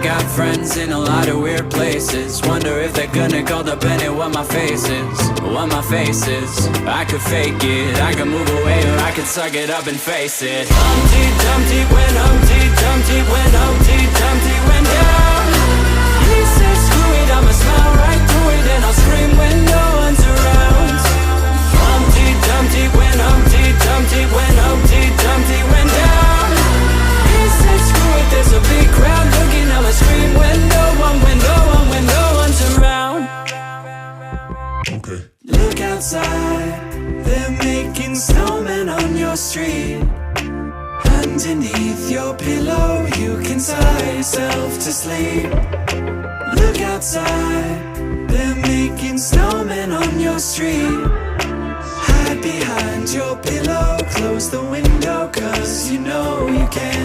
got friends in a lot of weird places. Wonder if they're gonna call up and what my face is. What my face is. I could fake it, I could move away, or I could suck it up and face it. Humpty Dumpty went, Humpty Dumpty went, Humpty Dumpty went down. He said screw it, I'ma smile right through it, and I'll scream when no one's around. Humpty Dumpty went, Humpty Dumpty went, Humpty Dumpty went down. He said screw it, there's a big crowd looking, I'ma scream when no one's around. Okay. Look outside, they're making snowmen on your street. Underneath your pillow, you can sigh yourself to sleep. Look outside, they're making snowmen on your street. Hide behind your pillow, close the window, 'cause you know you can.